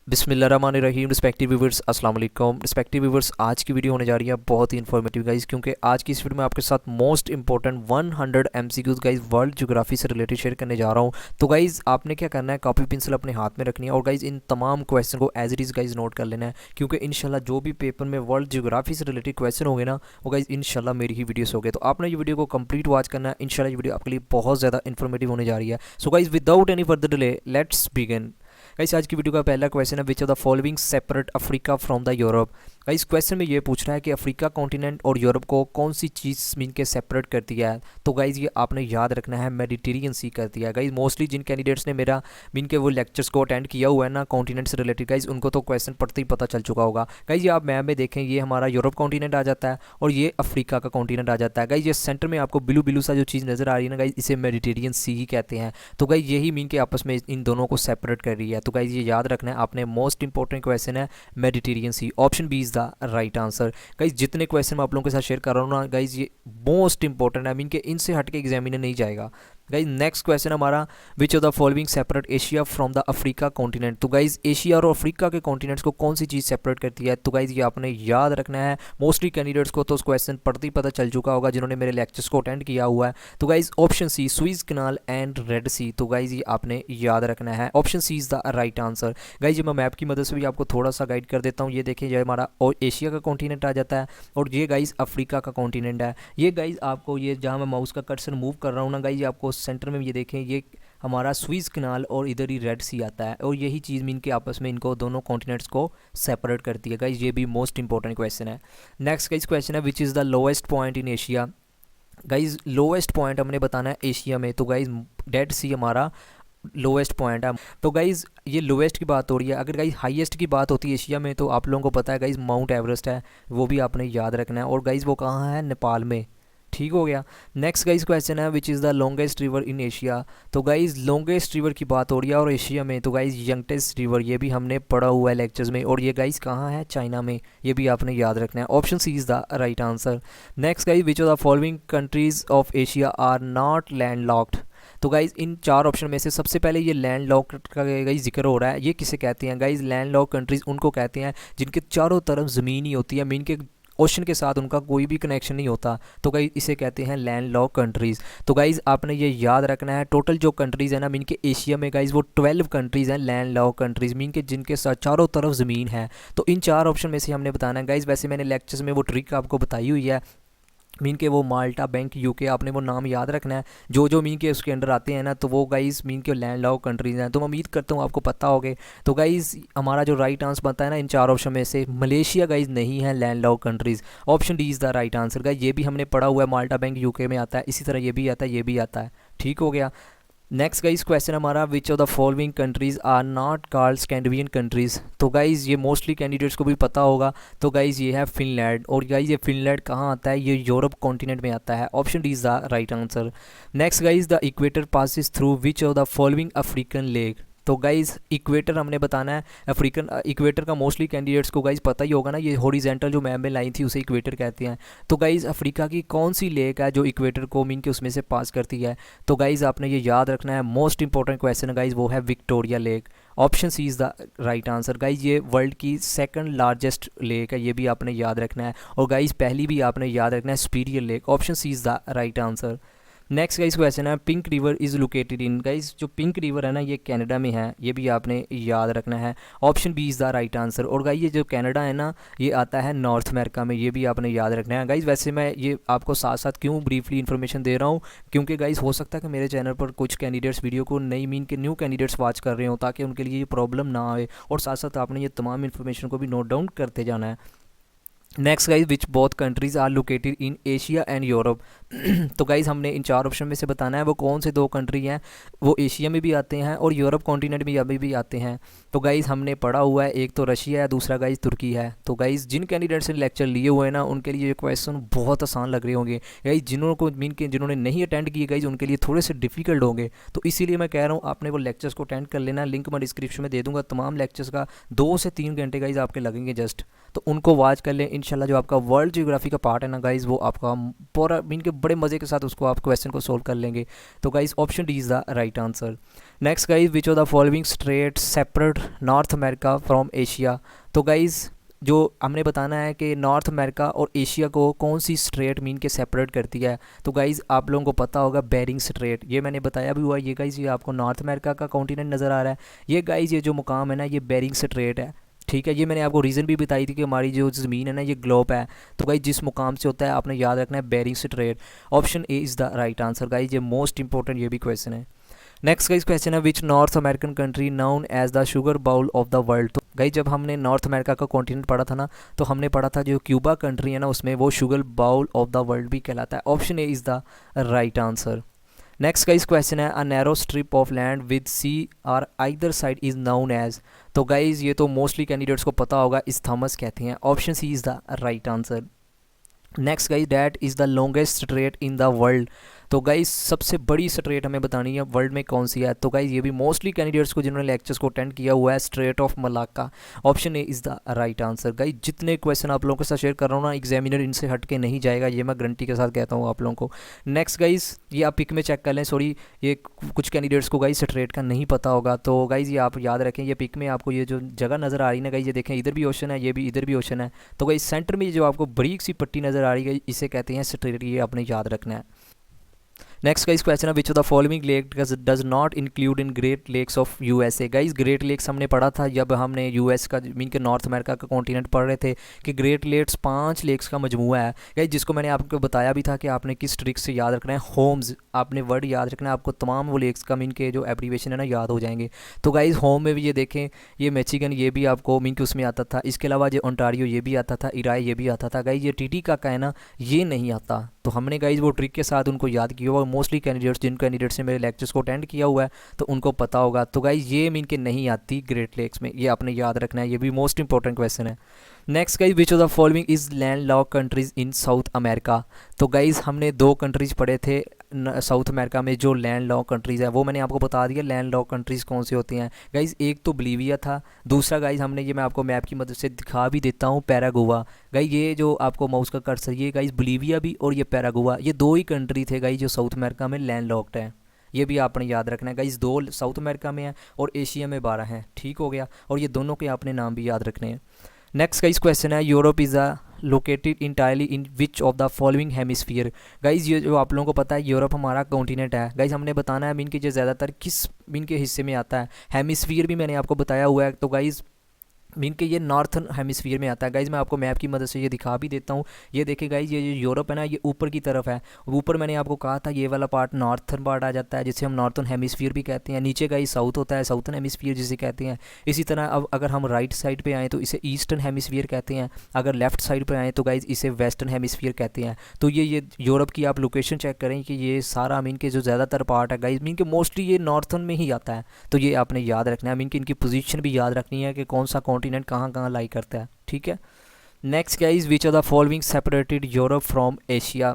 बिस्मिल्लाहिर्रहमानिर्रहीम। Respective viewers अस्सलाम वालेकुम। रिस्पेक्टिव व्यूवर्स, आज की वीडियो होने जा रही है बहुत ही इन्फॉर्मेटिव गाइज, क्योंकि आज की इस वीडियो में आपके साथ most important 100 MCQs guys world geography से रिलेटेड शेयर करने जा रहा हूँ। तो गाइज आपने क्या करना है, कॉपी पेंसिल अपने हाथ में रखनी है और गाइज इन तमाम क्वेश्चन को as it is guys note कर लेना है, क्योंकि इंशाल्लाह जो भी पेपर में वर्ल्ड ज्योग्राफी से रिलेटेड क्वेश्चन होंगे ना, वो गाइज इंशाल्लाह मेरी ही वीडियोस होंगे। तो आपने ये वीडियो को कंप्लीट वॉच करना है। इंशाल्लाह ये वीडियो आपके लिए बहुत ज़्यादा इन्फॉर्मेटिव होने जा रही है। So guys without any further delay let's begin. Guys आज की वीडियो का पहला क्वेश्चन है, which of the following separate Africa from the Europe. Guys question में ये पूछ रहा है कि अफ्रीका कॉन्टिनेंट और यूरोप को कौन सी चीज़ मीन के सेपरेट करती है। तो गाइस ये आपने याद रखना है, मेडिटेरियन सी करती है। गाइस मोस्टली जिन कैंडिडेट्स ने मेरा मीन के वो लेक्चर्स को अटेंड किया हुआ है ना कॉन्टिनेंट से रिलेटेड, गाइस उनको तो क्वेश्चन पढ़ते ही पता चल चुका होगा। गाइस ये आप मैप में देखें, ये हमारा यूरोप कॉन्टिनेंट आ जाता है और ये अफ्रीका का कॉन्टिनेंट आ जाता है। गाइस ये सेंटर में आपको ब्लू ब्लू सा जो चीज़ नज़र आ रही है ना गाइस, इसे मेडिटेरियन सी ही कहते हैं। तो गाइस यही मीन के आपस में इन दोनों को सेपरेट कर रही है। तो गाइस ये याद रखना है आपने, मोस्ट इंपॉर्टेंट क्वेश्चन है Mediterranean sea. Option B is the right answer. Guys जितने क्वेश्चन मैं आप लोगों के साथ शेयर कर रहा हूँ ना गाइस, ये मोस्ट इंपॉर्टेंट है, आई मीन के इनसे हट के एग्जामिनर नहीं जाएगा। गाइज नेक्स्ट क्वेश्चन हमारा, which of the following separate Asia from the Africa continent. तो गाइज एशिया और अफ्रीका के कॉन्टिनेंट्स को कौन सी चीज़ सेपरेट करती है। तो गाइज ये आपने याद रखना है। मोस्टली कैंडिडेट्स को तो उस क्वेश्चन पढ़ते ही पता चल चुका होगा जिन्होंने मेरे लेक्चर्स को अटेंड किया हुआ है। तो guys option C, Suez canal and Red Sea. तो गाइज ये आपने याद रखना है, option C is the right answer. Guys ये मैं मैप की मदद से भी आपको थोड़ा सा गाइड कर देता हूँ। ये देखिए, ये हमारा एशिया का कॉन्टिनेंट आ जाता है और ये गाइज अफ्रीका का कॉन्टिनेंट है। ये गाइज आपको, ये जहाँ मैं माउस का कर्सर मूव कर रहा हूँ ना गाइज, आपको सेंटर में ये देखें, ये हमारा स्विस कनाल और इधर ही रेड सी आता है और यही चीज़ मीन के आपस में इनको दोनों कॉन्टिनेंट्स को सेपरेट करती है। गाइज ये भी मोस्ट इंपॉर्टेंट क्वेश्चन है। नेक्स्ट गाइज क्वेश्चन है, which is the lowest point in Asia. Guys lowest point हमने बताना है एशिया में। तो गाइज डेड सी हमारा लोएस्ट पॉइंट है। तो गाइज़ ये लोएस्ट की बात हो रही है। अगर गाइज़ हाईएस्ट की बात होती है एशिया में, तो आप लोगों को पता है गाइज़ माउंट एवरेस्ट है, वो भी आपने याद रखना है। और गाइज़ वो कहाँ है, नेपाल में। ठीक हो गया। नेक्स्ट गाइस क्वेश्चन है, which is the longest river in Asia. तो गाइस लॉन्गेस्ट रिवर की बात हो रही है और एशिया में, तो गाइस यंगेस्ट रिवर, ये भी हमने पढ़ा हुआ है लेक्चर्स में, और ये गाइस कहाँ है, चाइना में। ये भी आपने याद रखना है, option C is the right answer. Next guys, which of the following countries of Asia are not landlocked. तो गाइज इन चार ऑप्शन में से सबसे पहले ये लैंड लॉक का गाइज जिक्र हो रहा है। ये किसे कहते हैं गाइज, लैंड लॉक कंट्रीज उनको कहते हैं जिनके चारों तरफ ज़मीन ही होती है, मीन के ओशन के साथ उनका कोई भी कनेक्शन नहीं होता। तो गाइज इसे कहते हैं लैंड लॉक कंट्रीज़। तो गाइज आपने ये याद रखना है, टोटल जो कंट्रीज़ है ना मीन के एशिया में गाइज, वो 12 कंट्रीज़ हैं लैंड लॉक कंट्रीज़, मीन के जिनके साथ चारों तरफ ज़मीन है। तो इन चार ऑप्शन में से हमने बताना है गाइज। वैसे मैंने लेक्चर्स में वो ट्रिक आपको बताई हुई है, मीन के वो माल्टा, बैंक, यूके, आपने वो नाम याद रखना है जो जो मीन के उसके अंडर आते हैं ना, तो वो गाइस मीन के लैंड लॉक कंट्रीज़ हैं। तो मैं उम्मीद करता हूँ आपको पता होगे। तो गाइस हमारा जो राइट आंसर बनता है ना इन चार ऑप्शन में से, मलेशिया गाइस नहीं है land lock countries. Option D is the right answer. Guys ये भी हमने पढ़ा हुआ है, माल्टा, बैंक यूके में आता है, इसी तरह ये भी आता है, ये भी आता है। ठीक हो गया। नेक्स्ट गाइज क्वेश्चन हमारा, which of the following countries are not called Scandinavian countries. तो गाइज़ ये मोस्टली कैंडिडेट्स को भी पता होगा। तो गाइज़ ये है फिनलैंड, और गाइज़ ये फिनलैंड कहाँ आता है, ये यूरोप कॉन्टिनेंट में आता है। Option D is the right answer. Next guys, the equator passes through which of the following African lake. तो गाइज़ इक्वेटर हमने बताना है, अफ्रीकन इक्वेटर का मोस्टली कैंडिडेट्स को गाइज़ पता ही होगा ना, ये हॉरिजॉन्टल जो मैप में लाइन थी उसे इक्वेटर कहते हैं। तो गाइज़ अफ्रीका की कौन सी लेक है जो इक्वेटर को मीन के उसमें से पास करती है। तो गाइज़ आपने ये याद रखना है, मोस्ट इंपॉर्टेंट क्वेश्चन है गाइज़, वो है Victoria lake. Option C is the right answer. Guys ये वर्ल्ड की सेकंड लार्जेस्ट लेक है, ये भी आपने याद रखना है। और गाइज़ पहली भी आपने याद रखना है, superior lake. Option C is the right answer. Next guys question है, pink river is located in. Guys जो पिंक रिवर है ना, ये कनाडा में है, ये भी आपने याद रखना है। Option B is the right answer. और गाइस ये जो कनाडा है ना, ये आता है नॉर्थ अमेरिका में, ये भी आपने याद रखना है। गाइस वैसे मैं ये आपको साथ साथ क्यों ब्रीफली इन्फॉर्मेशन दे रहा हूँ, क्योंकि गाइस हो सकता है कि मेरे चैनल पर कुछ कैंडिडेट्स वीडियो को नई मीन के न्यू कैंडिडेट्स वॉच कर रहे हो, ताकि उनके लिए ये प्रॉब्लम ना आए, और साथ साथ आपने ये तमाम इन्फॉर्मेशन को भी नोट डाउन करते जाना है। Next guys, which both countries are located in Asia and Europe. तो गाइज हमने इन चार ऑप्शन में से बताना है वो कौन से दो कंट्री हैं, वो एशिया में भी आते हैं और यूरोप कॉन्टिनेंट में अभी भी आते हैं। तो गाइज हमने पढ़ा हुआ है, एक तो रशिया है, दूसरा गाइज तुर्की है। तो गाइज जिन कैंडिडेट्स ने लेक्चर लिए हुए हैं ना, उनके लिए ये क्वेश्चन बहुत आसान लग रहे होंगे। गाइज जिन्होंने नहीं अटेंड किए गाइज, उनके लिए थोड़े से डिफिकल्ट होंगे। तो इसीलिए मैं कह रहा हूँ आपने वो लेक्चर्स को अटेंड कर लेना। लिंक मैं डिस्क्रिप्शन में दे दूँगा तमाम लेक्चर्स का। 2 से 3 घंटे गाइज आपके लगेंगे जस्ट, तो उनको वॉच कर लें। इंशाल्लाह जो आपका वर्ल्ड ज्योग्राफी का पार्ट है ना गाइज़, वो आपका पूरा मीन के बड़े मज़े के साथ उसको आप क्वेश्चन को सोल्व कर लेंगे। तो guys option D is the right answer. Next guys, which of the following straight separate north America from Asia. तो गाइज जो हमने बताना है कि नॉर्थ अमेरिका और एशिया को कौन सी स्ट्रेट मीन के सेपरेट करती है। तो गाइज़ आप लोगों को पता होगा बेरिंग स्ट्रेट, ये मैंने बताया भी हुआ। ये गाइज़ ये आपको नॉर्थ अमेरिका का कॉन्टिनेंट नज़र आ रहा है। ये गाइज़ ये जो मुकाम है ना, ये बेरिंग स्ट्रेट है, ठीक है। ये मैंने आपको रीज़न भी बताई थी कि हमारी जो ज़मीन है ना, ये ग्लोब है। तो गाइज जिस मुकाम से होता है आपने याद रखना है Bering strait. Option A is the right answer. Guys ये मोस्ट इंपॉर्टेंट ये भी क्वेश्चन है। नेक्स्ट गाइज क्वेश्चन है, which North American country known as the sugar bowl of the world. तो गाइज जब हमने नॉर्थ अमेरिका का कॉन्टिनेंट पढ़ा था ना, तो हमने पढ़ा था जो क्यूबा कंट्री है ना, उसमें वो sugar bowl of the world भी कहलाता है। Option A is the right answer. Next guys question है, a narrow strip of land with sea are either side is known as. तो गाइज ये तो मोस्टली कैंडिडेट्स को पता होगा, इस्थमस कहते हैं। Option C is the right answer. Next guys, that is the longest strait in the world. तो guys सबसे बड़ी स्ट्रेट हमें बतानी है वर्ल्ड में कौन सी है। तो गाइज ये भी मोस्टली कैंडिडेट्स को जिन्होंने लेक्चर्स को अटेंड किया हुआ है, straight of Malacca. Option A is the right answer. Guys जितने क्वेश्चन आप लोगों के साथ शेयर कर रहा हूँ ना, एग्जामिनर इनसे हट के नहीं जाएगा, ये मैं गारंटी के साथ कहता हूँ आप लोगों को। नेक्स्ट गाइज ये आप पिक में चेक कर लें, सॉरी ये कुछ कैंडिडेट्स को गाइज स्ट्रेट का नहीं पता होगा। तो गाइज ये आप याद रखें, ये पिक में आपको ये जो जगह नज़र आ रही है ना गाइज, ये देखें इधर भी ओशन है, ये भी इधर भी ओशन है। तो गाइज सेंटर में जो आपको बड़ी सी पट्टी नज़र आ रही है, इसे कहते हैं स्ट्रेट, ये आपने याद रखना है। नेक्स्ट गाइस क्वेश्चन है, which of the following lake does not include in Great Lakes of USA. Guys Great Lakes हमने पढ़ा था जब हमने यूएस का मीन के नॉर्थ अमेरिका का कॉन्टिनेंट पढ़ रहे थे कि ग्रेट लेक्स 5 लेक्स का मजमूआ है। गाइस जिसको मैंने आपको बताया भी था कि आपने किस ट्रिक से याद रखना है, होम्स आपने वर्ड याद रखना है, आपको तमाम वो लेक्स का मीन के जो एब्रीवेशन है ना याद हो जाएंगे। तो गाइस होम में भी ये देखें, ये मिशिगन ये भी आपको मीन के उसमें आता था। इसके अलावा जो ओंटारियो ये भी आता था, इराय ये भी आता था। गाइस ये टीटी का कहना ये नहीं आता। तो हमने गाइज वो ट्रिक के साथ उनको याद किया हुआ। मोस्टली कैंडिडेट्स जिन कैंडिडेट्स ने मेरे लेक्चर्स को अटेंड किया हुआ है तो उनको पता होगा। तो गाइज ये मीन के नहीं आती ग्रेट लेक्स में, ये आपने याद रखना है, ये भी मोस्ट इंपॉर्टेंट क्वेश्चन है। Next guys, which of the following is land lock countries in south America. तो गाइज हमने 2 कंट्रीज पढ़े थे साउथ अमेरिका में जो लैंड लॉक कंट्रीज़ है, वो मैंने आपको बता दिया लैंड लॉक कंट्रीज़ कौन सी होती हैं। गाइज एक तो बोलीविया था, दूसरा गाइज हमने ये मैं आपको मैप की मदद से दिखा भी देता हूँ पैरागुआ। गाइज ये जो आपको माउस का कर्सर, ये गाइज बोलीविया भी और ये पैरागुआ, ये 2 ही कंट्री थे गाइज जो साउथ अमेरिका में लैंड लॉक्ड है। ये भी आपने याद रखना है। गाइज 2 साउथ अमेरिका में है और एशिया में 12 हैं, ठीक हो गया। और ये दोनों के आपने नाम भी याद रखने हैं। नेक्स्ट गाइज क्वेश्चन है, Europe is a located entirely in which of the following hemisphere. Guys ये जो आप लोगों को पता है यूरोप हमारा कॉन्टिनेंट है। गाइज हमने बताना है मीन के जो ज़्यादातर किस मीन के हिस्से में आता है। हेमिस्फीयर भी मैंने आपको बताया हुआ है। तो गाइज मीन के ये नॉर्थन हेमिस्फीयर में आता है। गाइज मैं आपको मैप की मदद से ये दिखा भी देता हूँ। ये देखिए गाइज ये जो यूरोप है ना, ये ऊपर की तरफ है। ऊपर मैंने आपको कहा था ये वाला पार्ट नॉर्थन पार्ट आ जाता है, जिसे हम नॉर्थन हेमिस्फीयर भी कहते हैं। नीचे गाइज साउथ होता है, साउथन हेमिस्फीयर जिसे कहते हैं। इसी तरह अब अगर हम राइट साइड पे आएँ तो इसे ईस्टर्न हेमिस्फीयर कहते हैं। अगर लेफ्ट साइड पर आएँ तो गाइज इसे वेस्टर्न हेमिस्फीयर कहते हैं। तो ये यूरोप की आप लोकेशन चेक करें कि ये सारा मीन के जो ज़्यादातर पार्ट है गाइज मीन के मोस्टली ये नॉर्थन में ही आता है। तो ये आपने याद रखना है। मीन की इनकी पोजीशन भी याद रखनी है कि कौन सा कॉन्टिनेंट कहाँ कहाँ लाई करता है, ठीक है। Next guys, which of the following separated Europe from Asia.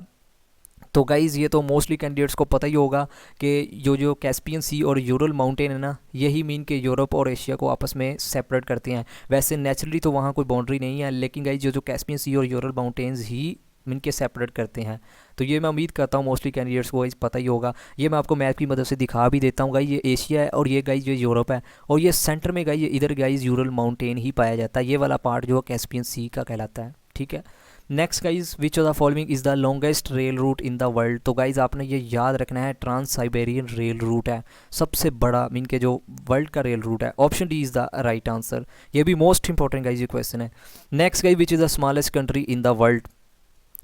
तो गाइज़ ये तो मोस्टली कैंडिडेट्स को पता ही होगा कि जो कैस्पियन सी और यूरल माउंटेन है ना, यही मीन के यूरोप और एशिया को आपस में सेपरेट करते हैं। वैसे नेचुरली तो वहाँ कोई बाउंड्री नहीं है, लेकिन गाइज जो कैस्पियन सी और यूरल माउंटेन्स ही मीन के सेपरेट करते हैं। तो ये मैं उम्मीद करता हूँ मोस्टली कैंडिडेट्स को गाइज पता ही होगा। ये मैं आपको मैप की मदद से दिखा भी देता हूँ। गाइज ये एशिया है और ये गाइज ये यूरोप है और ये सेंटर में गाइज इधर गाइज यूरल माउंटेन ही पाया जाता है। ये वाला पार्ट जो कैस्पियन सी का कहलाता है, ठीक है। Next guys, which of the following is the longest rail route in the world. तो गाइज आपने ये याद रखना है, ट्रांस साइबेरियन रेल रूट है सबसे बड़ा मीन के जो वर्ल्ड का रेल रूट है। Option D is the right answer. ये भी मोस्ट इंपॉर्टेंट गाइज ये क्वेश्चन है। Next guys, which is the smallest country in the world.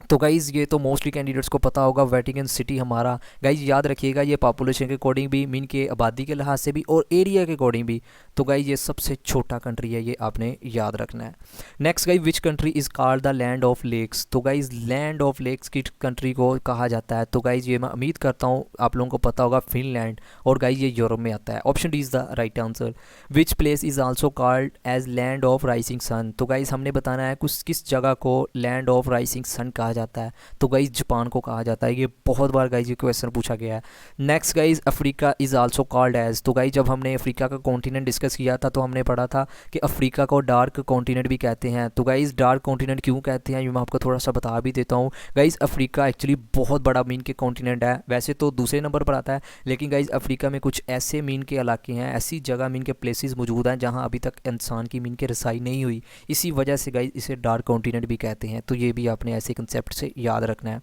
तो गाइज़ ये तो मोस्टली कैंडिडेट्स को पता होगा, वेटिकन सिटी हमारा। गाइज़ याद रखिएगा ये पॉपुलेशन के अकॉर्डिंग भी, मीन के आबादी के लिहाज से भी और एरिया के अकॉर्डिंग भी। तो गाइज़ ये सबसे छोटा कंट्री है, ये आपने याद रखना है। Next guys, which country is called the land of lakes. तो गाइज़ लैंड ऑफ लेक्स की कंट्री को कहा जाता है। तो गाइज़ ये मैं उम्मीद करता हूँ आप लोगों को पता होगा, फिनलैंड। और गाइज़ ये यूरोप में आता है। Option D is the right answer. Which place is also called as land of rising sun. तो गाइज़ हमने बताना है किस जगह को लैंड ऑफ राइजिंग सन कहा जाता है? तो गाइज जापान को कहा जाता है। ये बहुत बार गाइज ये क्वेश्चन पूछा गया है। Next guys, Africa is also called as. तो गाइज जब हमने अफ्रीका का कॉन्टिनेंट डिस्कस किया था तो हमने पढ़ा था कि अफ्रीका को डार्क कॉन्टिनेंट भी कहते हैं। तो गाइज डार्क कॉन्टिनेंट क्यों कहते हैं ये मैं आपको थोड़ा सा बता भी देता हूँ। गाइज अफ्रीका एक्चुअली बहुत बड़ा मीन के कॉन्टिनेंट है, वैसे तो दूसरे नंबर पर आता है, लेकिन गाइज अफ्रीका में कुछ ऐसे मीन के इलाके हैं, ऐसी जगह मीन के प्लेसेस मौजूद हैं जहाँ अभी तक इंसान की मीन के रसाई नहीं हुई। इसी वजह से गाइज इसे डार्क कॉन्टिनेंट भी कहते हैं। तो ये भी आपने ऐसे कंसेप्ट से याद रखना है।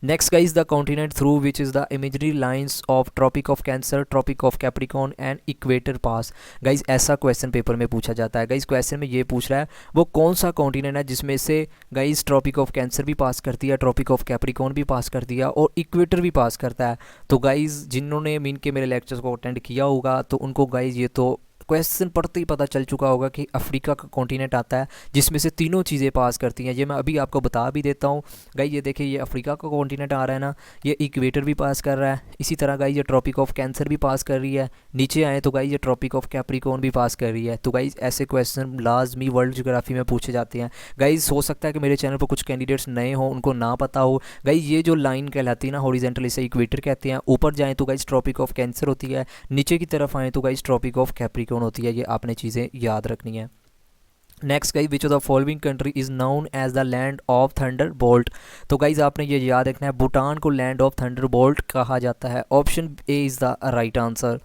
Next guys, the continent through which is the imagery lines of Tropic of Cancer, Tropic of Capricorn and equator pass. Guys ऐसा क्वेश्चन पेपर में पूछा जाता है। गाइज क्वेश्चन में ये पूछ रहा है वो कौन सा कॉन्टिनेंट है जिसमें से गाइज ट्रॉपिक ऑफ कैंसर भी पास करती है, ट्रॉपिक ऑफ कैप्रिकॉर्न भी पास करती है और इक्वेटर भी पास करता है। तो गाइज जिन्होंने मीन के मेरे लेक्चर्स को अटेंड किया होगा तो उनको गाइज ये तो क्वेश्चन पढ़ते ही पता चल चुका होगा कि अफ्रीका का कॉन्टिनेंट आता है जिसमें से तीनों चीज़ें पास करती हैं। ये मैं अभी आपको बता भी देता हूँ। गाइस ये देखिए, ये अफ्रीका का कॉन्टिनेंट आ रहा है ना, ये इक्वेटर भी पास कर रहा है। इसी तरह गाइस ये ट्रॉपिक ऑफ कैंसर भी पास कर रही है। नीचे आए तो गाइस ये ट्रॉपिक ऑफ कैप्रिकॉर्न भी पास कर रही है। तो गाइस ऐसे क्वेश्चन लाजमी वर्ल्ड ज्योग्राफी में पूछे जाते हैं। गाइस हो सकता है कि मेरे चैनल पर कुछ कैंडिडेट्स नए हों, उनको ना पता हो। गाइस ये जो लाइन कहलाती है ना हॉरिजॉन्टल, इसे इक्वेटर कहते हैं। ऊपर जाएँ तो गाइस ट्रॉपिक ऑफ कैंसर होती है, नीचे की तरफ आएँ तो गाइस ट्रॉपिक ऑफ कैप्रिकॉर्न होती है। ये आपने चीज़ें याद रखनी है। Next guys, which of the following country is known as the land of thunderbolt. तो गाइज आपने ये याद रखना है, भूटान को लैंड ऑफ थंडर बोल्ट कहा जाता है। Option A is the right answer.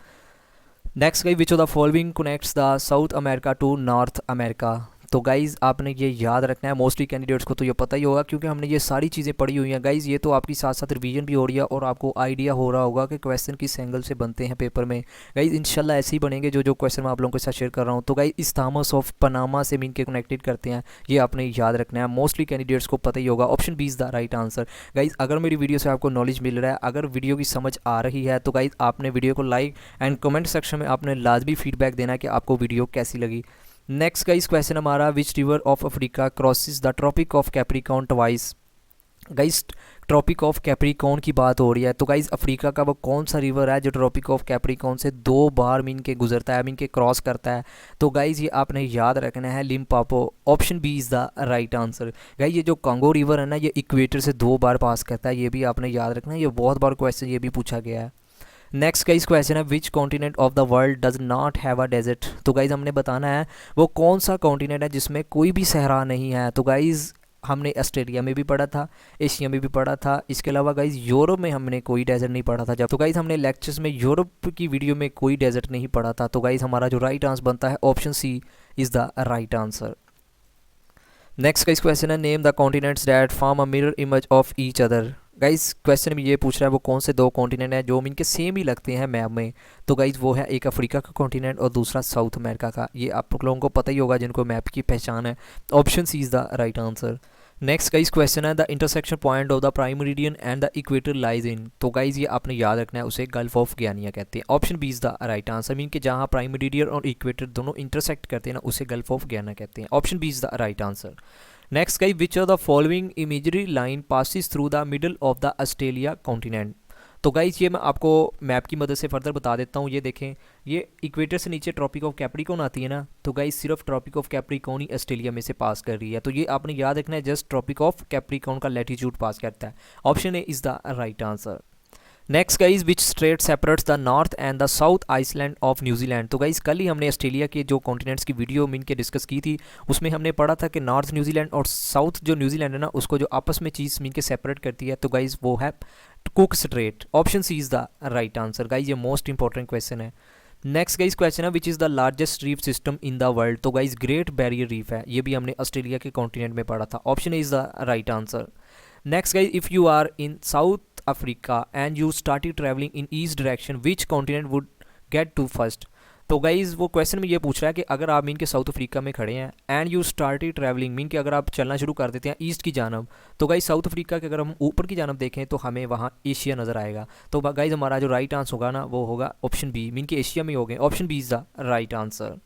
Next guys, which of the following connects the South America to North America. तो गाइज़ आपने ये याद रखना है। मोस्टली कैंडिडेट्स को तो ये पता ही होगा क्योंकि हमने ये सारी चीज़ें पढ़ी हुई हैं। गाइज़ ये तो आपकी साथ साथ रिवीजन भी हो रही है और आपको आइडिया हो रहा होगा कि क्वेश्चन किस एंगल से बनते हैं पेपर में। गाइज़ इंशाल्लाह ऐसे ही बनेंगे जो क्वेश्चन मैं आप लोगों के साथ शेयर कर रहा हूँ। तो गाइज़ इस्तामस ऑफ पनामा से मीन के कनेक्टेड करते हैं, ये आपने याद रखना है। मोस्टली कैंडिडेट्स को पता ही होगा। Option B is the right answer. Guys अगर मेरी वीडियो से आपको नॉलेज मिल रहा है, अगर वीडियो की समझ आ रही है तो गाइज़ आपने वीडियो को लाइक एंड कमेंट सेक्शन में आपने लाजमी फीडबैक देना है कि आपको वीडियो कैसी लगी। नेक्स्ट गाइस क्वेश्चन हमारा, which river of Africa crosses the Tropic of Capricorn twice. Guys Tropic of Capricorn की बात हो रही है। तो गाइस अफ्रीका का वो कौन सा रिवर है जो ट्रॉपिक ऑफ कैप्रिकॉर्न से 2 बार मीन के गुजरता है, मीन के क्रॉस करता है। तो गाइस ये आपने याद रखना है, Limpopo. Option B is the right answer. Guys ये जो कांगो रिवर है ना, ये इक्वेटर से 2 बार पास करता है, ये भी आपने याद रखना है। ये बहुत बार क्वेश्चन ये भी पूछा गया है। नेक्स्ट गाइस क्वेश्चन है, which continent of the world does not have a desert. तो गाइस हमने बताना है वो कौन सा कॉन्टिनेंट है जिसमें कोई भी सहरा नहीं है। तो गाइस हमने ऑस्ट्रेलिया में भी पढ़ा था, एशिया में भी पढ़ा था, इसके अलावा गाइस यूरोप में हमने कोई डेजर्ट नहीं पढ़ा था। जब तो गाइस हमने लेक्चर्स में यूरोप की वीडियो में कोई डेजर्ट नहीं पढ़ा था। तो गाइस हमारा जो राइट आंसर बनता है option C is the right answer. Next guys question है, name the continents that form a mirror image of each other. Guys question में ये पूछ रहा है वो कौन से 2 कॉन्टिनेंट हैं जो इनके सेम ही लगते हैं मैप में। तो गाइस वो है एक अफ्रीका का कॉन्टिनेंट और दूसरा साउथ अमेरिका का। ये आप लोगों को पता ही होगा जिनको मैप की पहचान है। Option C is the right answer. Next guys question है, the intersection point of the prime meridian and the equator lies in. तो गाइस ये आपने याद रखना है, उसे गल्फ ऑफ गियानिया कहते हैं। Option B is the right answer. Mean कि जहाँ प्राइम मेरिडियन और इक्वेटर दोनों इंटरसेक्ट करते हैं ना, उसे गल्फ ऑफ गियाना कहते हैं। Option B is the right answer. Next guys, which of the following imagery line passes through the middle of the Australia continent. तो गाइस ये मैं आपको मैप की मदद से फर्दर बता देता हूँ। ये देखें, ये इक्वेटर से नीचे ट्रॉपिक ऑफ कैप्रिकॉर्न आती है ना, तो गाइस सिर्फ ट्रॉपिक ऑफ कैप्रिकॉर्न ही ऑस्ट्रेलिया में से पास कर रही है। तो ये आपने याद रखना है, जस्ट ट्रॉपिक ऑफ कैप्रिकॉर्न का लैटिट्यूड पास करता है। Option A is the right answer. Next guys, which strait separates the north and the south island of New Zealand. तो गाइस कल ही हमने ऑस्ट्रेलिया के जो कॉन्टिनेंट्स की वीडियो मीन के डिस्कस की थी, उसमें हमने पढ़ा था कि नॉर्थ न्यूजीलैंड और साउथ जो न्यूजीलैंड है ना, उसको जो आपस में चीज़ मीन के सेपरेट करती है, तो गाइस वो है Cook Strait. Option C is the right answer. Guys ये मोस्ट इंपॉर्टेंट क्वेश्चन है। नेक्स्ट गाइस क्वेश्चन है, which is the largest reef system in the world. तो गाइस ग्रेट बैरियर रीफ है, ये भी हमने ऑस्ट्रेलिया के कॉन्टिनेंट में पढ़ा था। Option A is the right answer. Next guys, if you are in south Africa and you started traveling in east direction, which continent would get to first। तो guys वो क्वेश्चन में ये पूछ रहा है कि अगर आप मीन के साउथ अफ्रीका में खड़े हैं and you started travelling, mean कि अगर आप चलना शुरू कर देते हैं ईस्ट की जानब, तो गाइज़ साउथ अफ्रीका के अगर हम ऊपर की जानब देखें तो हमें वहाँ एशिया नज़र आएगा। तो गाइज़ हमारा जो राइट आंसर होगा ना, वो होगा ऑप्शन बी, मीन कि एशिया में हो गए। Option B is the right answer.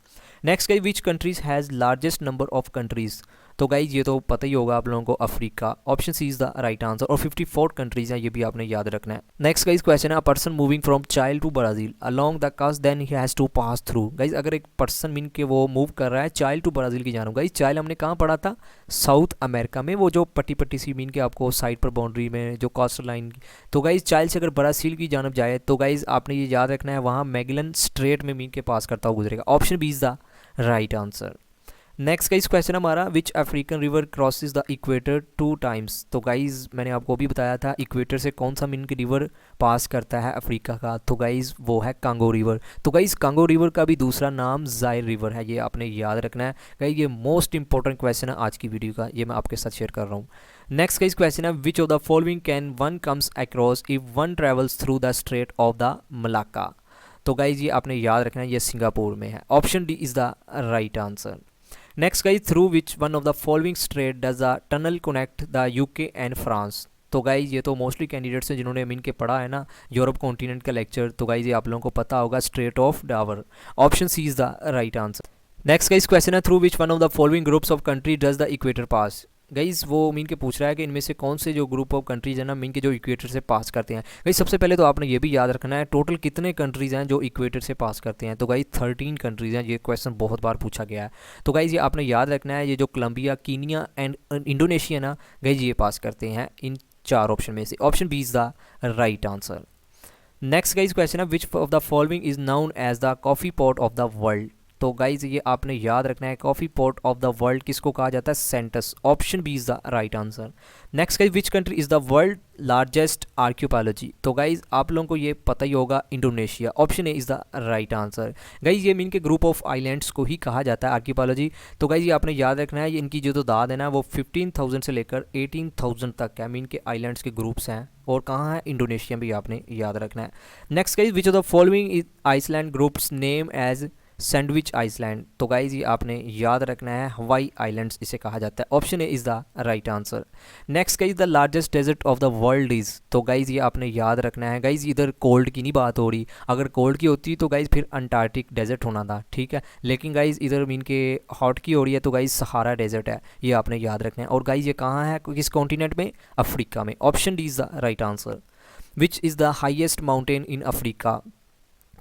Next guys, which countries has largest number of countries. तो गाइज ये तो पता ही होगा आप लोगों को, Africa. Option C is the right answer. और 54 कंट्रीज हैं, ये भी आपने याद रखना है। नेक्स्ट गाइज क्वेश्चन है, a person moving from child to Brazil along the coast then he has to pass through. Guys अगर एक पर्सन मीन के वो मूव कर रहा है चाइल्ड टू ब्राजील की जानब। गाइज चाइल्ड हमने कहाँ पढ़ा था, साउथ अमेरिका में, वो जो पट्टी पट्टी सी मीन के आपको साइड पर बाउंड्री में जो कोस्टल लाइन की। तो गाइज चाइल्ड से अगर ब्राज़ील की जानब जाए तो गाइज आपने ये याद रखना है वहाँ मैगलन स्ट्रेट में मीन के पास करता हुआ गुजरेगा। Option B is the right answer. Next guys question हमारा, which African river crosses the equator 2 times. तो गाइज मैंने आपको भी बताया था इक्वेटर से कौन सा मीन की रिवर पास करता है अफ्रीका का, तो गाइज वो है कांगो रिवर। तो गाइज कांगो रिवर का भी दूसरा नाम जायर रिवर है, ये आपने याद रखना है। गाइज ये मोस्ट इंपॉर्टेंट क्वेश्चन है आज की वीडियो का, ये मैं आपके साथ शेयर कर रहा हूँ। नेक्स्ट गाइज क्वेश्चन है, which of the following can one comes across if one travels through the straight of the Malacca. तो गाइज ये आपने याद रखना है, ये सिंगापुर में है। Option D is the right answer. Next guys, through which one of the following straight does the tunnel connect the UK and France. तो गाइज ये तो मोस्टली कैंडिडेट्स हैं जिन्होंने मीन के पढ़ा है ना यूरोप कॉन्टिनेंट का लेक्चर, तो गाइज ये आप लोगों को पता होगा, strait of Dover. Option C is the right answer. Next guys question है, through which one of the following groups of country does the equator pass. Guys वो मीन के पूछ रहा है कि इनमें से कौन से जो ग्रुप ऑफ कंट्रीज है ना मीन के जो इक्वेटर से पास करते हैं। गाइज सबसे पहले तो आपने ये भी याद रखना है टोटल कितने कंट्रीज़ हैं जो इक्वेटर से पास करते हैं। तो गाइज 13 कंट्रीज़ हैं, ये क्वेश्चन बहुत बार पूछा गया है। तो गाइज ये आपने याद रखना है, ये जो कोलंबिया, कीनिया एंड इंडोनेशिया ना गाइज ये पास करते हैं इन 4 ऑप्शन में से। Option B is the right answer. Next guys question है, which of the following is known as the coffee pot of the world. तो गाइज ये आपने याद रखना है, coffee pot of the world किसको कहा जाता है, Santos. Option B is the right answer. Next guys, which country is the world largest archipelago. तो गाइज आप लोगों को ये पता ही होगा, Indonesia. Option A is the right answer. Guys ये मीन के ग्रुप ऑफ आइलैंड्स को ही कहा जाता है आर्क्योपैलॉजी। तो गाइज ये आपने याद रखना है, इनकी जो तादाद है ना वो 15,000 से लेकर 18,000 तक है, मीन के आइलैंड्स के ग्रुप्स हैं। और कहाँ है, इंडोनेशिया भी आपने याद रखना है। Next guys, which of the following is island groups name as Sandwich island. तो गाइज ये आपने याद रखना है, हवाई आइलैंड्स इसे कहा जाता है। Option A is the right answer. Next guys, the largest desert of the world is. तो गाइज ये आपने याद रखना है, गाइज इधर कोल्ड की नहीं बात हो रही, अगर कोल्ड की होती तो गाइज फिर अंटार्कटिक डेजर्ट होना था, ठीक है। लेकिन गाइज इधर मीन के हॉट की हो रही है, तो गाइज सहारा डेजर्ट है, ये आपने याद रखना है। और गाइज ये कहाँ है, किस कॉन्टिनेंट में, अफ्रीका में। Option D is the right answer. Which is the highest mountain in Africa.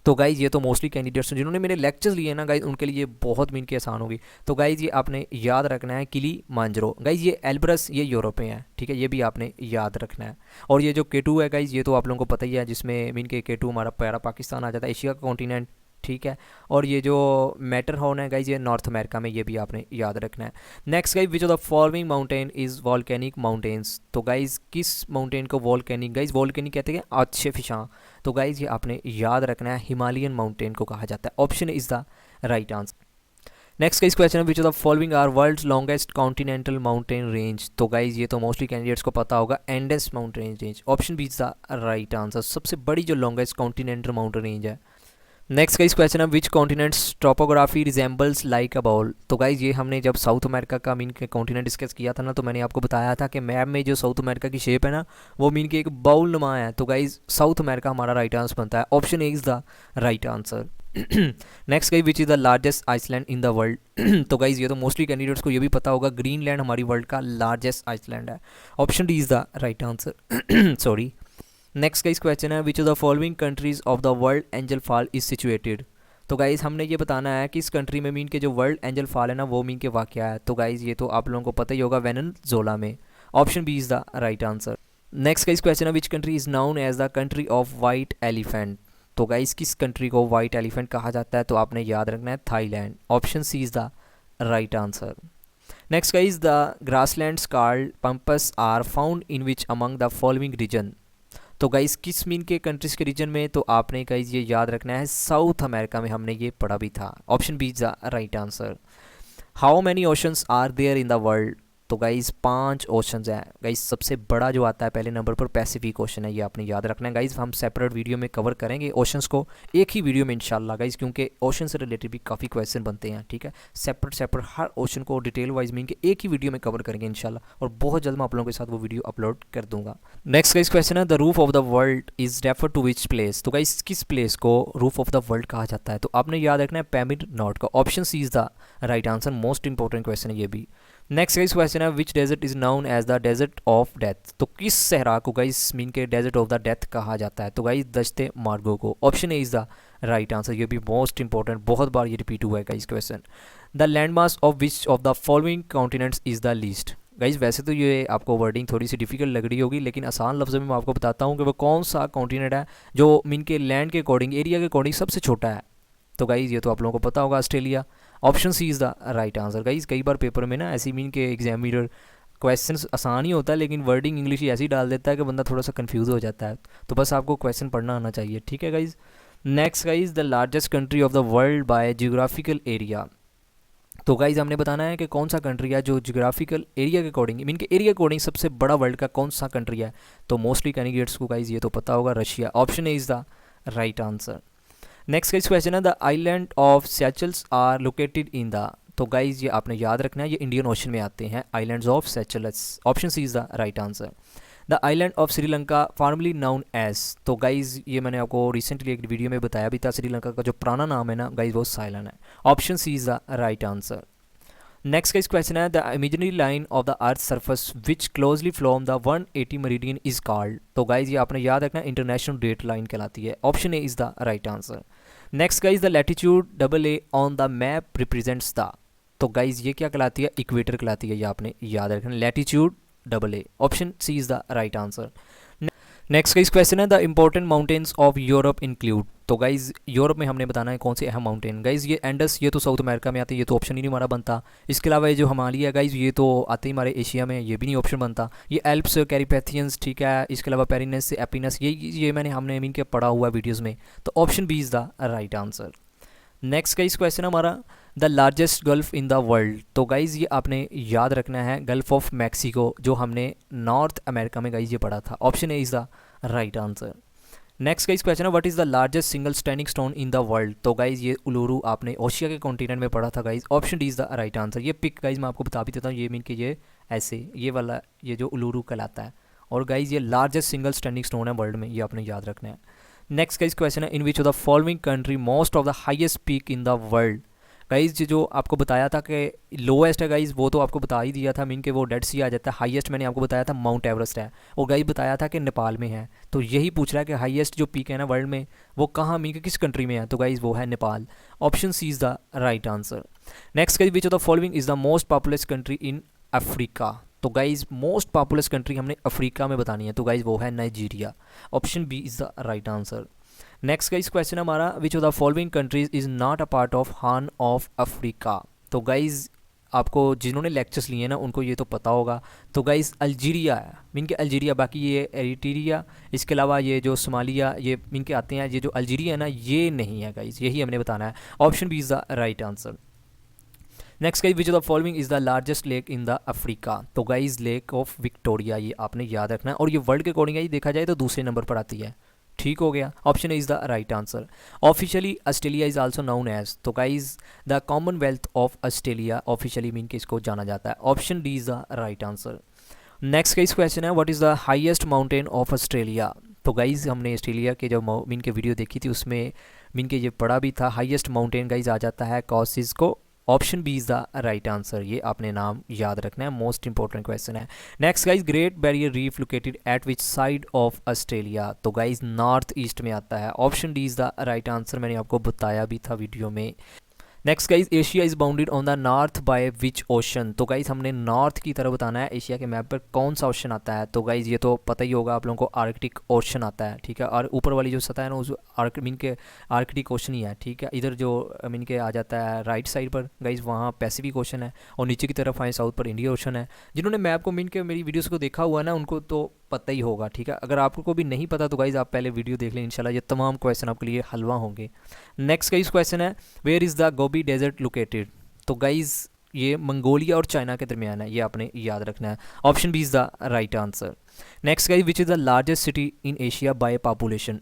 तो गाइज ये तो मोस्टली कैंडिडेट्स हैं जिन्होंने मेरे लेक्चर्स लिए ना गाइज, उनके लिए बहुत मीन के आसान होगी। तो गाइज ये आपने याद रखना है, किलिमांजारो। गाइज ये एल्ब्रस, ये यूरोप में है, ठीक है, ये भी आपने याद रखना है। और ये जो K2 है गाइज, ये तो आप लोगों को पता ही है, जिसमें मीन के K2 हमारा प्यारा पाकिस्तान आ जाता है, एशिया का कॉन्टिनेंट, ठीक है। और ये जो मैटर हॉर्न है गाइज, ये नॉर्थ अमेरिका में, ये भी आपने याद रखना है। Next guys, which of the following mountain is volcanic mountains. तो गाइज किस माउंटेन को वॉल्केनिक, गाइज वॉल्केनिक कहते हैं आतिशफ़शां। तो गाइज ये आपने याद रखना है, हिमालयन माउंटेन को कहा जाता है। Option is the right answer. Next guys question है, which of the following are world's longest continental mountain range. तो गाइज ये तो मोस्टली कैंडिडेट्स को पता होगा, Andes mountain range. Option B is the right answer, सबसे बड़ी जो लॉन्गेस्ट कॉन्टिनेंटल माउंटेन रेंज है। नेक्स्ट गाइज क्वेश्चन है, which continents topography resembles like a ball. तो गाइज ये हमने जब साउथ अमेरिका का मीन के कॉन्टिनेंट डिस्कस किया था ना, तो मैंने आपको बताया था कि मैप में जो साउथ अमेरिका की शेप है ना वो मीन के एक बाउल नुमा है। तो गाइज साउथ अमेरिका हमारा राइट आंसर बनता है। Option A is the right answer. Next guys, which is the largest island in the world. तो गाइज ये तो मोस्टली कैंडिडेट्स को ये भी पता होगा, ग्रीनलैंड हमारी वर्ल्ड का लार्जेस्ट आइसलैंड है। Option D is the right answer. Sorry. Next guys question है, which of the following countries of the world Angel Fall is situated. तो गाइज़ हमने ये बताना है कि इस कंट्री में मीन के जो वर्ल्ड एंजल फॉल है ना वो मीन के वाक़या है। तो गाइज़ ये तो आप लोगों को पता ही होगा, वेनेजुएला में। Option B is the right answer. Next guys question है, which country is known as the country of white elephant. तो गाइज़ किस कंट्री को वाइट एलिफेंट कहा जाता है, तो आपने याद रखना है, Thailand. Option C is the right answer. Next guys, the grasslands called pampas are found in which among the following region. तो गाइज़ किस मीन के कंट्रीज़ के रीजन में, तो आपने गाइज़ ये याद रखना है, साउथ अमेरिका में, हमने ये पढ़ा भी था। Option B is the right answer. How many oceans are there in the world. तो गाइज़ 5 ओशंस हैं। गाइज़ सबसे बड़ा जो आता है पहले नंबर पर पैसिफिक ओशन है, ये आपने याद रखना है। गाइज़ हम सेपरेट वीडियो में कवर करेंगे ओशंस को, एक ही वीडियो में इंशाल्लाह गाइज़, क्योंकि ओशन से रिलेटेड भी काफ़ी क्वेश्चन बनते हैं, ठीक है। सेपरेट हर ओशन को डिटेल वाइज मीन के एक ही वीडियो में कवर करेंगे इंशाल्लाह, और बहुत जल्द मैं आप लोगों के साथ वो वीडियो अपलोड कर दूंगा। नेक्स्ट गाइज़ क्वेश्चन है, the roof of the world is refer to which place. तो गाइज़ किस प्लेस को रूफ ऑफ द वर्ल्ड कहा जाता है, तो आपने याद रखना है, पिरामिड नॉट का। Option C is the right answer. Most important question है ये भी। नेक्स्ट गाइस क्वेश्चन है which desert is known as the desert of death. तो किस सहरा को गाइस मीन के डेजर्ट ऑफ द डेथ कहा जाता है? तो गाइस दश्ते मार्गो को। Option A is the right answer. ये भी मोस्ट इंपॉर्टेंट, बहुत बार ये रिपीट हुआ है guys question. The land mass of which of the following continents is the least. Guys वैसे तो ये आपको वर्डिंग थोड़ी सी डिफिकल्ट लग रही होगी, लेकिन आसान लफ्ज़ों में मैं आपको बताता हूँ कि वो कौन सा कॉन्टिनेंट है जो मीन के लैंड के अकॉर्डिंग, एरिया के अकॉर्डिंग सबसे छोटा है। तो गाइस ये तो आप लोगों को पता होगा, Australia. Option C is the right answer. Guys कई बार पेपर में ना ऐसी मीन के एग्जामिनर क्वेश्चन आसान ही होता है लेकिन वर्डिंग इंग्लिश ही ऐसी डाल देता है कि बंदा थोड़ा सा कंफ्यूज हो जाता है। तो बस आपको क्वेश्चन पढ़ना आना चाहिए, ठीक है guys. Next guys, the largest country of the world by geographical area. तो गाइज हमने बताना है कि कौन सा कंट्री है जो जियोग्राफिकल एरिया के अकॉर्डिंग, मीन के एरिया अकॉर्डिंग सबसे बड़ा वर्ल्ड का कौन सा कंट्री है। तो मोस्टली कैंडिडेट्स को गाइज ये तो पता होगा, Russia. Option A is the right answer. Next guys question है the island of Seychelles are located in the. तो गाइज ये आपने याद रखना है, ये इंडियन ओशन में आते हैं, islands of Seychelles. Option C is the right answer. The island of Sri Lanka formally known as. तो गाइज ये मैंने आपको रिसेंटली एक वीडियो में बताया भी था, श्रीलंका का जो पुराना नाम है ना गाइज वो साइलन है। Option C is the right answer. Next का इस क्वेश्चन है the imaginary line of the earth surface which closely from the 180 meridian is called. तो गाइज ये आपने याद रखना, इंटरनेशनल डेट लाइन कहलाती है। Option A is the right answer. Next guys the latitude double A on the map represents the. तो guys ये क्या कहलाती है? इक्वेटर कहलाती है, ये आपने याद रखना, latitude double A. Option C is the right answer. Next guys question है the important mountains of Europe include. तो गाइज यूरोप में हमने बताना है कौन से अहम माउंटेन। गाइज ये एंडस, ये तो साउथ अमेरिका में आते हैं, ये तो ऑप्शन ही नहीं हमारा बनता। इसके अलावा ये जो हिमालय है गाइज ये तो आते ही हमारे एशिया में, ये भी नहीं ऑप्शन बनता। ये एल्प्स कैरिपैथियंस, ठीक है। इसके अलावा पेरिनस एपिनस, ये हमने मीन के पढ़ा हुआ वीडियोज़ में। तो option B is the right answer. Next guys question हमारा the largest gulf in the world. तो गाइज़ ये आपने याद रखना है, गल्फ ऑफ मैक्सिको, जो हमने नॉर्थ अमेरिका में गाइज ये पढ़ा था। Option A is the right answer. Next guys question है what is the largest single standing stone in the world. तो गाइज ये उलूरू आपने ओशिया के कॉन्टिनेंट में पढ़ा था guys. Option D is the right answer. ये पिक गाइज मैं आपको बता भी देता हूँ, ये मीन कि ये ऐसे ये वाला ये जो उलूरू कहलाता है, और गाइज ये लार्जेस्ट सिंगल स्टैंडिंग स्टोन है वर्ल्ड में, ये आपने याद रखना है। नेक्स्ट गाइस क्वेश्चन है in which of the following country most of the highest peak in the world. Guys जो आपको बताया था कि लोएस्ट है गाइज, वो तो आपको बता ही दिया था, मीन के वो डेड सी आ जाता है। हाईएस्ट मैंने आपको बताया था माउंट एवरेस्ट है, और गाइज बताया था कि नेपाल में है। तो यही पूछ रहा है कि हाईएस्ट जो पीक है ना वर्ल्ड में वो कहाँ, मीन के किस कंट्री में है। तो गाइज वो है Nepal. Option C is the right answer. Next guys which of the following is the most populous country in Africa. तो गाइज मोस्ट पॉपुलस कंट्री हमने अफ्रीका में बतानी है, तो गाइज वो है Nigeria. Option B is the right answer. Next guys question हमारा which of the following countries is not a part of Horn of Africa. तो गाइज आपको जिन्होंने लेक्चर्स लिए ना उनको ये तो पता होगा। तो गाइज अल्जीरिया है, मीन के अल्जीरिया, बाकी ये एरिट्रिया, इसके अलावा ये जो सोमालिया, ये मीन के आते हैं। ये जो अल्जीरिया है ना ये नहीं है गाइज, यही हमने बताना है। Option B is the right answer. Next guys which of the following is the largest lake in the Africa. तो गाइज लेक ऑफ विक्टोरिया, ये आपने याद रखना है, और ये वर्ल्ड के अकॉर्डिंग है, देखा जाए तो दूसरे नंबर पर आती है। ठीक हो गया, option is the right answer. Officially Australia is also known as. तो guys the Commonwealth of Australia officially mean के इसको जाना जाता है। Option D is the right answer. Next guys question है what is the highest mountain of Australia. तो guys हमने Australia के जो मीन के वीडियो देखी थी उसमें मीन के ये पढ़ा भी था, हाईएस्ट माउंटेन गाइज आ जाता है कॉसिस को। Option B is the right answer. ये आपने नाम याद रखना है, मोस्ट इंपॉर्टेंट क्वेश्चन है। Next guys Great Barrier Reef located at which side of Australia. तो गाइज नॉर्थ ईस्ट में आता है। Option D is the right answer, मैंने आपको बताया भी था वीडियो में। Next guys Asia is bounded on the north by which ocean. तो गाइज हमने नॉर्थ की तरफ बताना है, एशिया के मैप पर कौन सा ओशन आता है। तो गाइज ये तो पता ही होगा आप लोगों को, आर्कटिक ओशन आता है, ठीक है। और ऊपर वाली जो सतह है ना उस मीन के आर्कटिक ओशन ही है, ठीक है। इधर जो मीन के आ जाता है राइट साइड पर गाइज वहाँ पैसिफिक ओशन है, और नीचे की तरफ आए साउथ पर इंडिया ओशन है। जिन्होंने मैप को मीन के मेरी वीडियोज़ को देखा हुआ है ना उनको तो पता ही होगा, ठीक है। अगर आपको भी नहीं पता तो गाइज आप पहले वीडियो देख लें, इंशाल्लाह ये तमाम क्वेश्चन आपके लिए हलवा होंगे। नेक्स्ट गाइज क्वेश्चन है where is the Gobi desert located. तो गाइज ये मंगोलिया और चाइना के दरमियान है, ये आपने याद रखना है। Option B is the right answer. Next guys which is the largest city in Asia by population.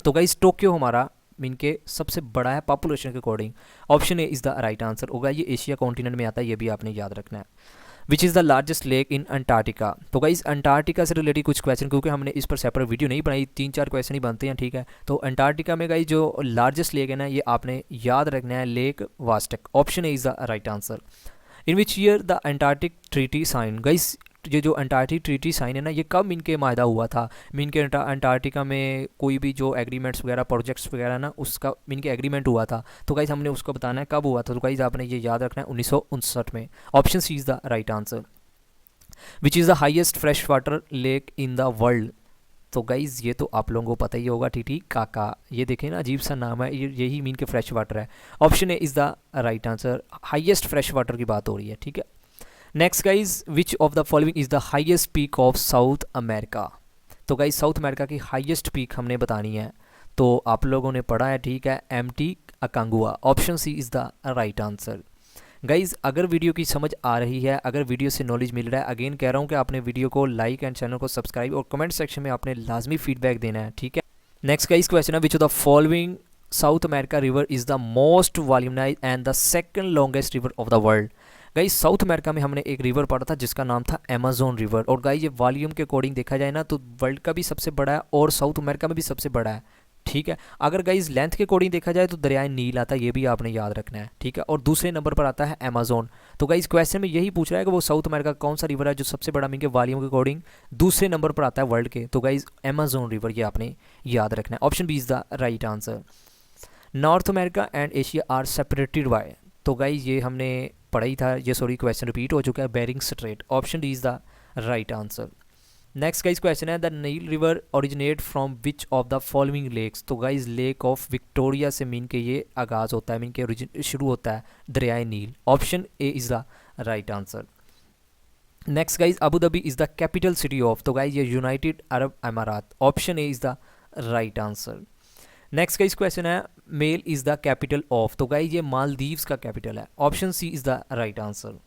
तो गाइज टोक्यो हमारा मीन के सबसे बड़ा है पॉपुलेशन के according. Option A is the right answer होगा, ये एशिया कॉन्टिनेंट में आता है, ये भी आपने याद रखना है। Which is the largest lake in Antarctica. तो गाइस अंटार्कटिका से रिलेटेड कुछ क्वेश्चन, क्योंकि हमने इस पर सेपरेट वीडियो नहीं बनाई, 3-4 क्वेश्चन ही बनते हैं, ठीक है। तो अंटार्कटिका में गाइस जो लार्जेस्ट लेक है ना ये आपने याद रखना है, lake Vostok. Option A is the right answer. In which year the Antarctic treaty sign. Guys ये जो अंटार्कटिक ट्रीटी साइन है ना, ये कब इनके मायदा हुआ था। इनके अंटार्कटिका में कोई भी जो एग्रीमेंट्स वगैरह प्रोजेक्ट्स वगैरह ना, उसका इनके एग्रीमेंट हुआ था। तो गाइस हमने उसको बताना है कब हुआ था। तो गाइस आपने ये याद रखना है 1959 में। Option C is the right answer. Which is the highest fresh water lake in the world. तो गाइज़ ये तो आप लोगों को पता ही होगा, टिटिकाका। ये देखें ना, अजीब सा नाम है, यही मीन के फ्रेश वाटर है। Option A is the right answer. Highest fresh water की बात हो रही है, ठीक है। Next guys, which of the following is the highest peak of south America. तो गाइज साउथ अमेरिका की हाईएस्ट पीक हमने बतानी है। तो आप लोगों ने पढ़ा है, ठीक है, M T Aconcagua. Option C is the right answer. Guys अगर वीडियो की समझ आ रही है, अगर वीडियो से नॉलेज मिल रहा है, अगेन कह रहा हूँ कि आपने वीडियो को लाइक एंड चैनल को सब्सक्राइब और कमेंट सेक्शन में आपने लाजमी फीडबैक देना है, ठीक है। नेक्स्ट गाइस क्वेश्चन है, which of the following south America river is the most volumise and the second longest river of the world. Guys south America में हमने एक रिवर पढ़ा था जिसका नाम था अमेज़न रिवर। और गाइस ये वॉल्यूम के अकॉर्डिंग देखा जाए ना, तो वर्ल्ड का भी सबसे बड़ा है और साउथ अमेरिका में भी सबसे बड़ा है, ठीक है। अगर गाइज लेंथ के अकॉर्डिंग देखा जाए तो दरियाए नील आता है, ये भी आपने याद रखना है, ठीक है। और दूसरे नंबर पर आता है अमेज़न। तो गाइज क्वेश्चन में यही पूछ रहा है कि वो साउथ अमेरिका कौन सा रिवर है जो सबसे बड़ा मीन के वॉल्यूम के अकॉर्डिंग दूसरे नंबर पर आता है वर्ल्ड के। तो गाइज अमेज़न रिवर ये आपने याद रखना है। Option B is the right answer. North America and Asia are separated by. तो गाइज ये हमने पढ़ा ही था, ये सॉरी क्वेश्चन रिपीट हो चुका है, Bering strait. Option D is the right answer. Next guys question है, the Nile river originate from which of the following lakes. तो गाइज लेक ऑफ विक्टोरिया से मीन के ये आगाज़ होता है, मीन के शुरू होता है दरियाए नील। Option A is the right answer. Next guys, Abu Dhabi is the capital city of. तो गाइज ये यूनाइटेड अरब अमारात। Option A is the right answer. Next guys question है, Male is the capital of. तो guys ये मालदीव्स का capital है। Option C is the right answer.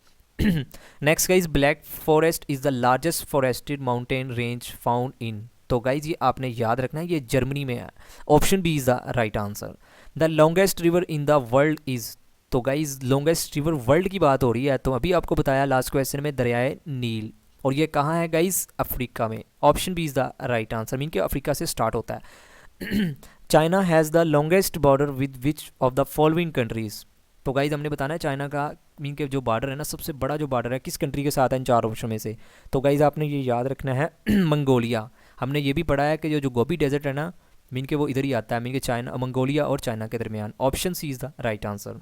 Next guys, black forest is the largest forested mountain range found in. तो guys ये आपने याद रखना है, ये जर्मनी में है। Option B is the right answer. The longest river in the world is. तो गाइज लॉन्गेस्ट रिवर वर्ल्ड की बात हो रही है, तो अभी आपको बताया लास्ट क्वेश्चन में दरियाए नील। और ये कहाँ है गाइज, अफ्रीका में। Option B is the right answer, mean के अफ्रीका से स्टार्ट होता है। China has the longest border with which of the following countries. तो गाइज हमने बताना है चाइना का मीन के जो बॉर्डर है ना, सबसे बड़ा जो बॉर्डर है किस कंट्री के साथ है इन चार ऑप्शन में से। तो गाइज आपने ये याद रखना है मंगोलिया। हमने ये भी पढ़ा है कि जो गोबी डेजर्ट है ना, मीन के वो इधर ही आता है, मीन के चाइना, मंगोलिया और चाइना के दरमियान। Option C is the right answer.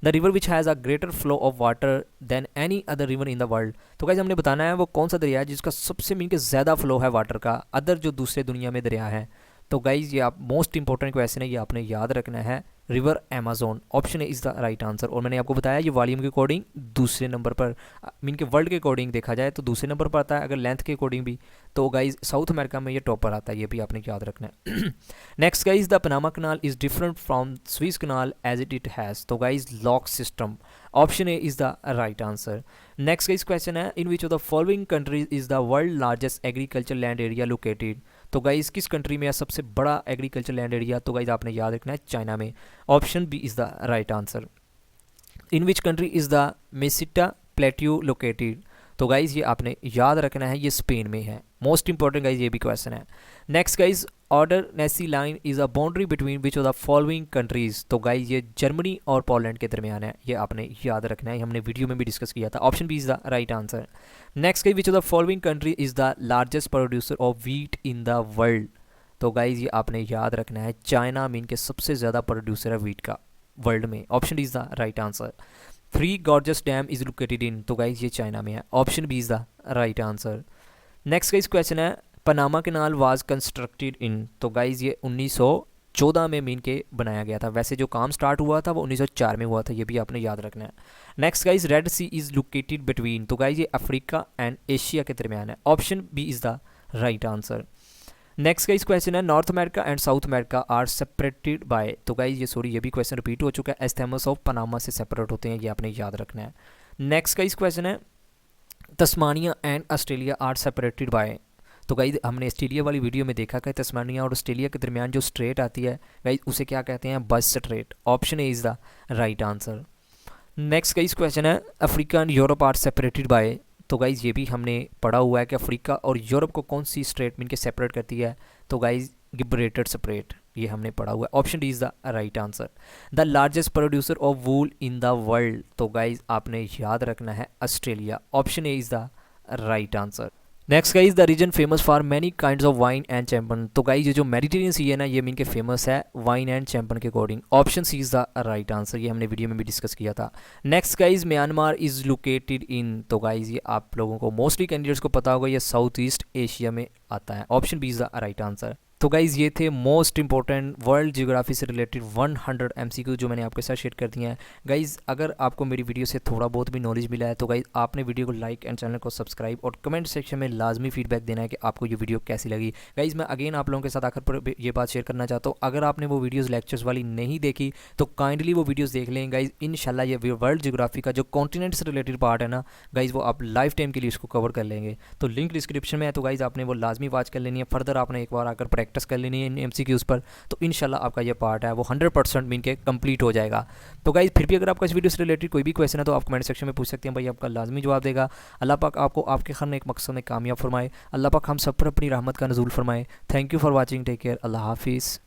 The river which has a greater flow of water than any other river in the world. तो गाइज हमने बताना है वो कौन सा दरिया है जिसका सबसे मीन के ज़्यादा फ्लो है वाटर का, अदर जो दूसरे दुनिया में दरिया है। तो गाइज ये आप मोस्ट इंपॉर्टेंट क्वेश्चन है, ये आपने याद रखना है, river Amazon. Option A is the right answer. और मैंने आपको बताया ये वॉल्यूम के अकॉर्डिंग दूसरे नंबर पर, मीन के वर्ल्ड के अकॉर्डिंग देखा जाए तो दूसरे नंबर पर आता है, अगर लेंथ के अकॉर्डिंग भी तो गाइज साउथ अमेरिका में ये टॉपर आता है, ये भी आपने याद रखना है। Next guys, the Panama canal is different from Suez canal as it has. तो guys lock system. Option A is the right answer. Next guys question है, in which of the following countries is the world largest agriculture land area located. तो guys किस country में है सबसे बड़ा agriculture land area. तो guys आपने याद रखना है चाइना में। Option B is the right answer. In which country is the Meseta plateau located. तो गाइज ये आपने याद रखना है, ये स्पेन में है। मोस्ट इंपॉर्टेंट गाइज ये भी क्वेश्चन है। Next guys, Oder Neisse line is a boundary between which of the following countries. तो गाइज ये जर्मनी और पोलैंड के दरमियान है, ये आपने याद रखना है, हमने वीडियो में भी डिस्कस किया था। Option B is the right answer. Next guys, which of the following country is the largest producer of wheat in the world. तो गाइज ये आपने याद रखना है, चाइना मीन के सबसे ज़्यादा प्रोड्यूसर है व्हीट का वर्ल्ड में। Option D is the right answer. Three gorges dam is located in. तो गाइज ये चाइना में है। Option B is the right answer. Next guys question है, Panama canal was constructed in. तो guys ये 1914 में मीन के बनाया गया था। वैसे जो काम स्टार्ट हुआ था वो 1904 में हुआ था, ये भी आपने याद रखना है। Next guys, red sea is located between. तो गाइज ये अफ्रीका एंड एशिया के दरमियान है। Option B is the right answer. Next guys question है, North America and South America are separated by. तो गाइज ये सॉरी ये भी क्वेश्चन रिपीट हो चुका है, एस्थेमस ऑफ पनामा से सेपरेट होते हैं, ये आपने याद रखना है। नेक्स्ट गाइज क्वेश्चन है, Tasmania and Australia are separated by. तो गाइज हमने ऑस्ट्रेलिया वाली वीडियो में देखा कि तस्मानिया और ऑस्ट्रेलिया के दरमियान जो स्ट्रेट आती है गाइज उसे क्या कहते हैं, Bass Strait. Option A is the right answer. Next guys question है, Africa and Europe are separated by. तो गाइज ये भी हमने पढ़ा हुआ है कि अफ्रीका और यूरोप को कौन सी स्ट्रेट मीन के सेपरेट करती है। तो गाइज गिब्रेटेड स्ट्रेट। ये हमने पढ़ा हुआ है। Option D is the right answer. The largest producer of wool in the world, तो गाइज आपने याद रखना है Australia. Option A is the right answer. Next guys the region famous for many kinds of wine and champagne, तो guys ये जो Mediterranean सी है ना, ये मीन के फेमस है वाइन एंड चैम्पन के according. Option C is the right answer, ये हमने वीडियो में भी डिस्कस किया था। Next guys Myanmar is located in, तो गाइज ये आप लोगों को मोस्टली कैंडिडेट्स को पता होगा, ये साउथ ईस्ट एशिया में आता है। Option B is the right answer. तो गाइज़ ये थे मोस्ट इंपॉर्टेंट वर्ल्ड जियोग्राफी से रिलेटेड 100 MCQ जो मैंने आपके साथ शेयर कर दिए हैं। गाइज़ अगर आपको मेरी वीडियो से थोड़ा बहुत भी नॉलेज मिला है तो गाइज़ आपने वीडियो को लाइक एंड चैनल को सब्सक्राइब और कमेंट सेक्शन में लाजमी फीडबैक देना है कि आपको ये वीडियो कैसी लगी। गाइज़ मैं अगेन आप लोगों के साथ आखिर पर ये बात शेयर करना चाहता हूँ, अगर आपने वो वीडियोज़ लेक्चर्स वाली नहीं देखी तो काइंडली वो वीडियोज़ देख लें गाइज़। इंशाल्लाह ये वर्ल्ड जियोग्राफी का जो कॉन्टिनेंट से रिलेटेड पार्ट है ना गाइज़, वो आप लाइफ टाइम के लिए इसको कवर कर लेंगे। तो लिंक डिस्क्रिप्शन में है, तो गाइज़ आपने वो लाजमी वॉच कर लेनी है। फर्दर आपने एक बार आकर प्रैक्टिस कर लेनी है MCQs पर, तो इंशाल्लाह आपका ये पार्ट है वो 100% मीन के कंप्लीट हो जाएगा। तो गाइज फिर भी अगर आपका इस वीडियो से रिलेटेड कोई भी क्वेश्चन है तो आप कमेंट सेक्शन में पूछ सकते हैं, भाई आपका लाजमी जवाब देगा। अल्लाह पाक आपको आपके हर एक मकसद में कामयाब फरमाए। अल्लाह पाक हम सब पर अपनी रहमत का नज़ूल फरमाए। Thank you for watching, take care, अल्लाह हाफिज़।